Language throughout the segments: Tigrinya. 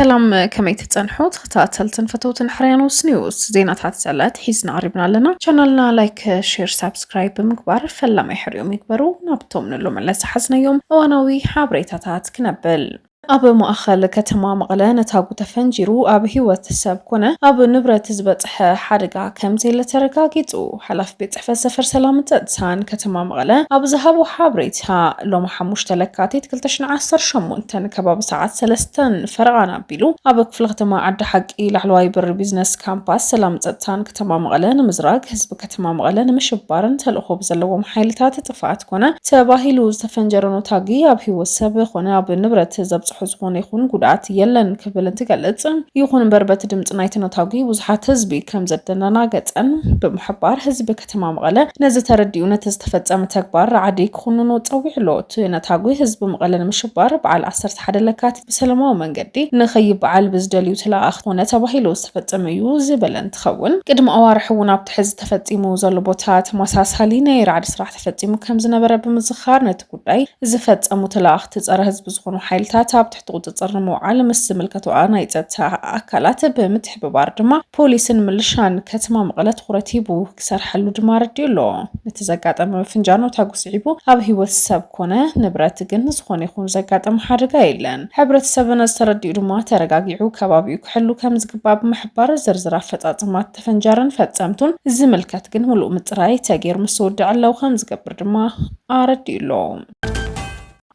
سلام كمي تتصنحو تختاتلتن فتوتن حريانوس نيوز زينات زلات حيزنا قريبنا لنا شانلنا لايك شير سبسكرايب بمقبار فلا ما يحريوم يكبروا نابتو من اللوم اللي سحزنا يوم واناوي حابريتاتات كنبل أب مؤخر كتما مقلة نتاقو تفنجرو أب هيوت السب كونه أب نبرة زبطح حرقا كمزي لترقاقيتو حلف بيتحفى سفر سلامة تدسان كتما مقلة أب زهابو حابريتها لو محموش تلكاتي تكلتشن عصر شمونتن كباب ساعات سلستن فرغانا بيلو أب كفلغتما عد حقي لحلواي بر بيزنس كامباس سلامة تدسان كتما مقلة نمزراق هزب كتما مقلة نمشبارن تلقو بزلو محايلتات تفاعت كونه تباهيلو تفنجرنو تاقي أب هيو السب خونه أب نبرة زبط حزبون يخون قدعات يلن كبلن تقلت يخون بربت دمت نايتنا تاقي وزحات هزبي كم زدنا ناقتن بمحبار هزب كتمام غلا نزل ترديونا تستفدت أم تكبار عاديك خونونو تسوي حلوت نتاقي هزب مغلا مشبار بعل عصرت حدا لكات بسلامة ومن قدي نخيب عال بزدليو تلا أخونا تباهيلو استفدت أميوز بلن تخون قدم أوارحونا بتحز تفتيمو زلبوتات مساس هالينا يرعد صراح تفتيمو كم زنبرا بمزخار نتقوداي زفت أمو تلا أخت تزار هزب زخونو حيلتاتا تحت تصرمو على مسملكتو أنا يتتا أكلات بمتحب باردما بوليسن ملشان كتما مغلط خورتيبو كسر حلو دمار ديلو نتزقات أما فنجانو تاقو سعيبو هابهي والساب كونه نبرات جنز خوني خون زقات أم حارقا إلان حبرت سبنا استردي دما ترقاقيعو كبابيو كحلو كامز قباب محبار زرزرا فتات ما تفنجارن فتسامتون زملكات جن ملو متراي تاقير مسود على خامز قبر دما آرديلو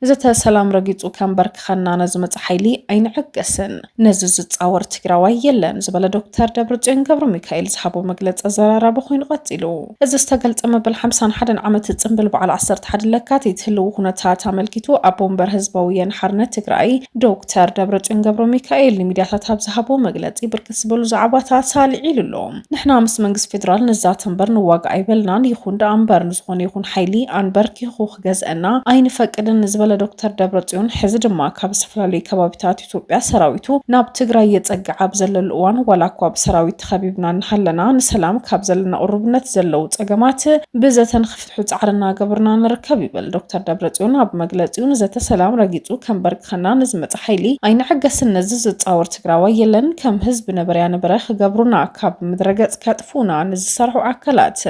زتا سلام رقيتو كان برك خنا نزمت حيلي أين عقسن نززت أور تقراوي يلن زبالة دكتور دبرجين قبر ميكايل زحابو مقلت أزرارا بخوين قتلو إذا استقلت أما بالحمسان حدن عمت تنبل بعل عصرت حد لكاتي تهلو هنا تاتا ملكيتو أبون برهزبويا حرنة تقراي دكتور دبرجين قبر ميكايل لميدياتات هبزحابو مقلت يبركس بلو زعباتها سالعي للوم نحنا مس منقس فيدرال نزاتن برن واقعي بلنان يخون دا أنبر نزخون يخون حيلي أنبرك يخوخ جزءنا أين فقدن نزبالة دكتور دبرجون حزد ما كاب سفلالي كبابتات إثيوبيا سراويتو ناب تግራይ يصقع بزلل الوان ولا كاب سراويت خبيبنا نحلنا نسلام كاب زلنا قربنت زلو صقمات بزتن خفتحو صعرنا قبرنا نركب يبل دكتور دبرجون اب مغلصيون زت سلام رقيتو كم برك خنا نزمت حيلي اين عقس نزز تصاور تግራዋይ يلن كم حزب نبريا نبرخ قبرنا كاب مدرجت كطفونا نزسرحو አካላት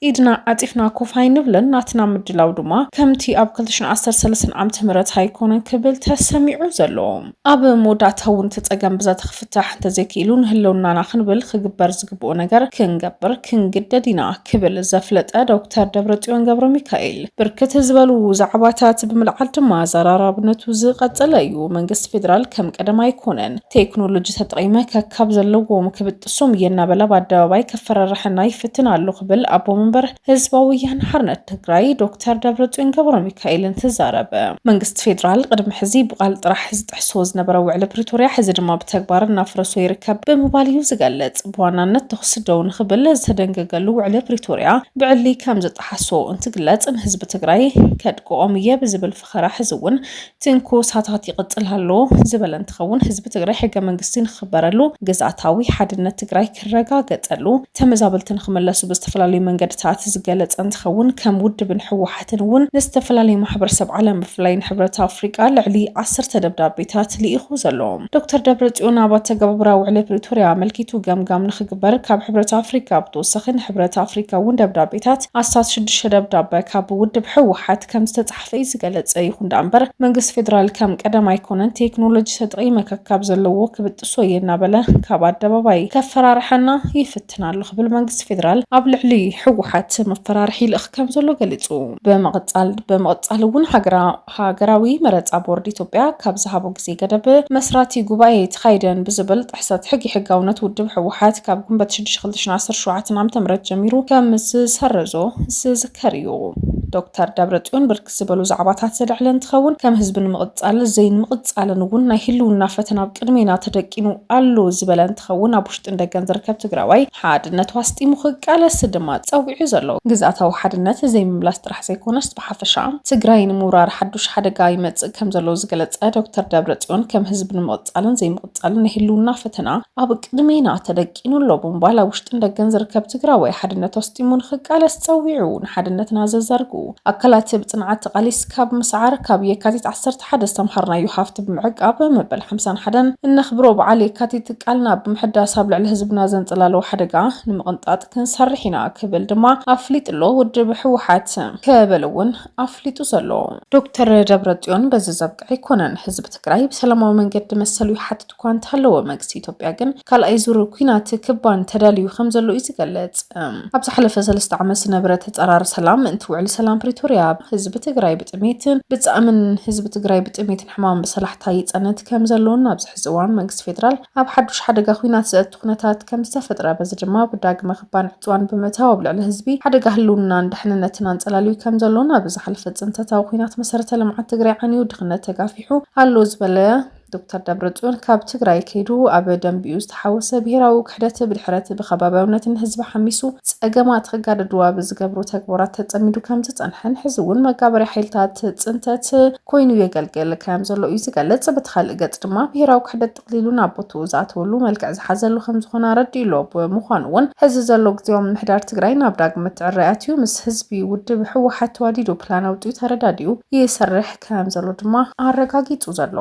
ኢድና አጥፍና ኮፋይን ብለን ናትና ምድላው ድማ ከምቲ ኣብ 2013 ዓመተ ምረት ሃይኮነን ክብል ተሰሚዑ ዘሎ ኣብ ሞዳታውን ተጸገም ብዛ ተኽፍታሕ ተዘኪሉን ህልውና ናኽንብል ክግበር ዝግብኦ ነገር ክንገብር ክንግደዲና ክብል ዘፍለጠ ዶክተር ደብረጽዮን ገብረ ሚካኤል ብርክት ዝበሉ ዛዕባታት ብምልዓል ድማ ዘራራብነቱ ዝቀጸለ እዩ መንግስት ፌደራል ከም ቀደም ኣይኮነን ቴክኖሎጂ ተጠቂመ ከካብ ዘለዎም ክብጥሶም የናበላ በአደባባይ ከፈረረሕና ይፍትን አሉ ክብል አቦ መንበር ህዝባዊ ወያነ ሓርነት ትግራይ ዶክተር ደብረጽዮን ገብረ ሚካኤልን ተዛረበ መንግስት ፌደራል قدم حزي بقال طرح حزب حسوز نبره وعلى بريتوريا حزب ما بتكبر نافرسو يركب بموبايل يزقلت بوانانت تخصدون خبل زدنقلو على بريتوريا بعلي كم زطحسو انت قلت ان حزب تግራይ كدقوميه بزبل فخره حزون تنكو ساتات يقتلهالو زبل انتخون حزب تግራይ حق منغستين خبرلو جزاتاوي حدነት تግራይ كرغاغطلو تمزابلتن خملسو بستفلالي منገድታት ዝገለጽ انتخون كم ود بن حوحتن ون نستفلالي محبرسب عالم بفلاين حبرت أفريقيا لعلي 10 دبدابيታት ሊኢኹ ዘሎም ዶክተር ደብረጽዮን አባተ ገብራ ውዕለ ፕሪቶሪያ መልኪቱ ገምጋም ንኽግበር ካብ ሕብረት አፍሪካ ብተወሰኺን ሕብረት አፍሪካ ውን ደብዳቤታት ኣሳስ 6 ደብዳቤ ካብ ውድብ ሕወሓት ከም ዝተጻሕፈ ዝገለጸ ይኹን ዳንበር መንግስት ፌደራል ከም ቀደም ኣይኮነን ቴክኖሎጂ ተጠቂመ ከካብ ዘለዎ ክብጥሶ የናበለ ካብ አደባባይ ከፈራርሐና ይፍትናሉ ክብል መንግስት ፌደራል ኣብ ልዕሊ ሕወሓት መፈራርሒ ልእኽ ከም ዘሎ ገሊጹ በመቀጻል ውን ሃገራዊ መረጻ ቦርድ ኢትዮጵያ ካብ ዝሃቦ ግዜ ገደብ መስራቲ ጉባኤ ተኻይደን ብዝብል ጥሕሰት ሕጊ ሕጋውነት ውድብ ሕወሓት ካብ ግንቦት 6 2017 ዓ.ም ጀሚሩ ከም ዝሰርዞ ዝዝከር እዩ ዶክተር ደብረጽዮን ብርክ ዝበሉ ዛዕባታት ዘድዕለን ትኸውን ከም ህዝብን ምቕጻል ዘይን ምቕጻልን ውን ናይ ህልውና ፈተና ቅድሜና ተደቂኑ አሎ ዝበለን ትኸውን ኣብ ውሽጥ እንደገን ዝርከብ ትግራዋይ ሓድነት ዋስጢሙ ክቃለስ ድማ ፀዊዑ ዘሎ ግዛታዊ ሓድነት ዘይምምላስ ጥራሕ ዘይኮነስ ብሓፈሻ ትግራይን ሙራር ሓዱሽ ሓደጋ ይመጽእ ከም ዘሎ ዝገለጸ ዶክተር ደብረጽዮን ከም ህዝብን ምቕጻልን ዘይምቕጻልን ህልውና ፈተና ኣብ ቅድሜና ተደቂኑ ኣሎ ብምባል ኣብ ውሽጥ እንደገን ዝርከብ ትግራዋይ ሓድነት ዋስጢሙ ክቃለስ ፀዊዑ ንሓድነትና ዘዘርግኡ ኣካላት ብጽንዓት ተቃሊስ ካብ መስዓር ካብ የካቲት 11 ዝተምሃርናዮ ሃፍቲ ብምዕቃብ መበል 51 እንኽብሮ በዓል የካቲት ቃልና ብምሕዳስ ኣብ ልዕሊ ህዝብና ዘንጽላለው ሓደጋ ንምቕንጣጥ ክንሰርሕ ኢና ክብል ድማ ኣፍሊጥሎ ውድብ ሕወሓት ከበልውን ኣፍሊጡ ዘሎ ዶክተር ደብረጽዮን በዚ ዘብቅዕ ኣይኮነን ህዝቢ ትግራይ ብሰላማዊ መንገዲ መሰሉ ይሓትት እኳ እንተሃለወ መንግስቲ ኢትዮጵያ ግን ካልኣይ ዙር ኩናት ክባን ተዳልዩ ከም ዘሎ እዩ ዝገልጽ ኣብ ዝሓለፈ 3 ዓመት ዝነበረ ተጸራሪ ሰላም እንትውዕል ሰላም ፕሪቶሪያ ህዝቢ ትግራይ ብጥሜትን ብጻዕምን ህዝቢ ትግራይ ብጥሜትን ሕማም በሰላሕታ ይጸነት ከም ዘለውን ኣብ ዝሕዚ እዋን መንግስቲ ፌደራል ኣብ ሓዱሽ ሓደጋ ኩናት ዘእቱ ኩነታት ከም ዝተፈጥረ በዚ ድማ ብዳግመ ክባን ዕፅዋን ብምእታው ኣብ ልዕሊ ህዝቢ ሓደጋ ህልውናን ድሕንነትን አንጸላልዩ ከም ዘለውን ኣብ ዝሓለፈ ጽንተታዊ ኩናት መሰረተ ልምዓት ትግራይ ዓንዩ ድኽነት ተጋፊሑ ኣሎ ዝበለ ዶክተር ደብረጽዮን ካብ ትግራይ ከይዱ ኣብ ደንቢኡ ዝተሓወሰ ብሄራዊ ክሕደት ብድሕረት ብኸባቢያውነትን ህዝቢ ሓሚሱ ጸገማት ክጋደድዋ ብዝገብሩ ተግባራት ተጸሚዱ ከም ዝጸንሐን ሕዚ እውን መጋበርያ ሓይልታት ጽንተት ኮይኑ የገልግል ከም ዘሎ እዩ ዝገልጽ ብትኻልእ ገጽ ድማ ብሄራዊ ክሕደት ጥቕሊሉን ኣቦቱ ዝኣተወሉ መልክዕ ዝሓዘሉ ከም ዝኾነ ረዲኡሎ ብምዃኑ እውን ሕዚ ዘሎ ግዚያዊ ምምሕዳር ትግራይ ናብ ዳግመ ትዕረያት እዩ ምስ ህዝቢ ውድብ ሕወሓት ተዋዲዱ ፕላን ኣውጥኡ ተረዳዲኡ ይሰርሕ ከም ዘሎ ድማ ኣረጋጊጹ ዘሎ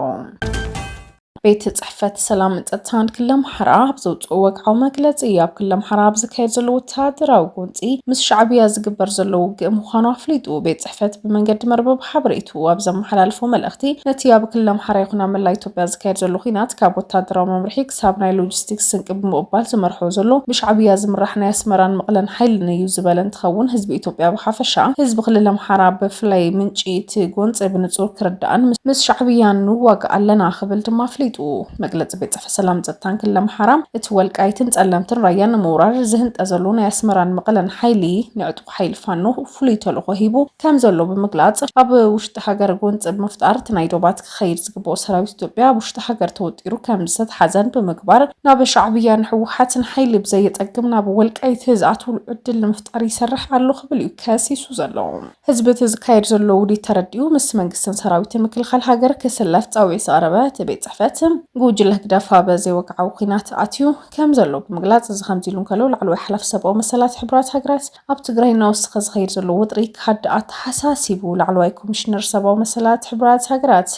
ቤት ጽሕፈት ሰላም ጸጥታን ክልል ኣምሓራ ብዘውፅኦ ወግዓዊ መግለጺ ኣብ ክልል ኣምሓራ ብዝካየድ ዘሎ ወተሃደራዊ ጎንፂ ምስ ሻዕብያ ዝግበር ዘሎ ውግእ ምዃኑ ኣፍሊጡ ቤት ጽሕፈት ብመንገዲ መርበብ ሓበሬቱ ኣብ ዘመሓላልፎ መልእኽቲ ነቲ ኣብ ክልል ኣምሓራ ይኹን ኣብ መላእ ኢትዮጵያ ዝካየድ ዘሎ ኩናት ካብ ወተሃደራዊ መምርሒ ክሳብ ናይ ሎጂስቲክስ ስንቂ ብምቕባል ዝመርሖ ዘሎ ብሻዕብያ ዝምራሕ ናይ ኣስመራን መቐለን ሓይልን እዩ ዝበለ እንትኸውን ህዝቢ ኢትዮጵያ ብሓፈሻ ህዝቢ ክልል ኣምሓራ ብፍላይ ምንጪ እቲ ጎንፂ ብንጹር ክርዳእን ምስ ሻዕብያ ንዋጋእ ኣለና ክብል ድማ ኣፍሊጡ መግለጽ ቤት ጽሕፈት ሰላም ጸጥታን ክልል ኣምሓራ እቲ ወልቃይትን ጸለምትን ራያን ምውራር ዝህንጠ ዘሎ ናይ ኣስመራን መቐለን ሓይሊ ንዕጡቕ ሓይሊ ፋኖ ፍሉይ ተልእኮ ሂቡ ከም ዘሎ ብምግላጽ ኣብ ውሽጢ ሃገር ጎንፂ ብምፍጣር እቲ ናይ ዶባት ክኸይድ ዝግብኦ ሰራዊት ኢትዮጵያ ኣብ ውሽጢ ሃገር ተወጢሩ ከም ዝተተሓዘን ብምግባር ናብ ሻዕብያን ሕወሓትን ሓይሊ ብዘየጸግም ናብ ወልቃይት ዝኣትውሉ ዕድል ንምፍጣር ይሰርሕ ኣሎ ክብል እዩ ከሲሱ ዘሎ ህዝቢ እቲ ዝካየድ ዘሎ ውዲት ተረዲኡ ምስ መንግስትን ሰራዊትን ምክልኻል ሃገር ክስለፍ ጻውዒ ዝቐረበ እቲ ቤት ጽሕፈት ጉጅለ ህግደፋ በዘይ ወግዓዊ ኩናት ኣትዩ ከም ዘሎ ብምግላጽ እዚ ከምዚ ኢሉ እንከሎ ላዕለዋይ ሓላፊ ሰብኣዊ መሰላት ሕቡራት ሃገራት ኣብ ትግራይ ናወስኸ ዝኸይድ ዘሎ ውጥሪ ካድኣት ሓሳሲቡ ላዕለዋይ ኮሚሽነር ሰብኣዊ መሰላት ሕቡራት ሃገራት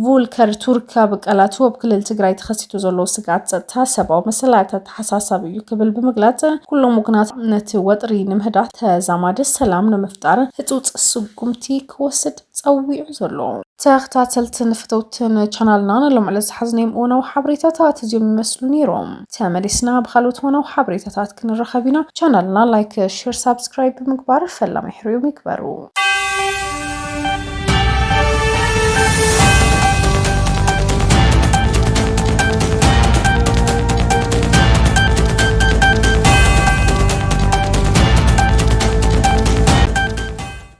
ቮልከር ቱርክ ኣብ ቃላቱ ኣብ ክልል ትግራይ ተኸሲቱ ዘሎ ስጋት ጸጥታ ሰብኣዊ መሰላት ተሓሳሳቢ እዩ ክብል ብምግላጽ ኩሎም ወግናት ነቲ ወጥሪ ንምህዳት ተዛማዲ ሰላም ንምፍጣር ህጹጽ ስጉምቲ ክወስድ ጸዊዑ ዘሎ ተኸታተልትን ፍተውትን ቻናልና ሎም ዕለ ዝሓዝነዮም እውናዊ ሓበሬታታት እዚኦም ይመስሉ ነይሮም ተመሊስና ብካልኦት እውናዊ ሓበሬታታት ክንረኸብ ኢና ቻናልና ላይክ ሼር ሳብስክራይብ ብምግባር ፈላማይ ሕርዮም ይግበሩ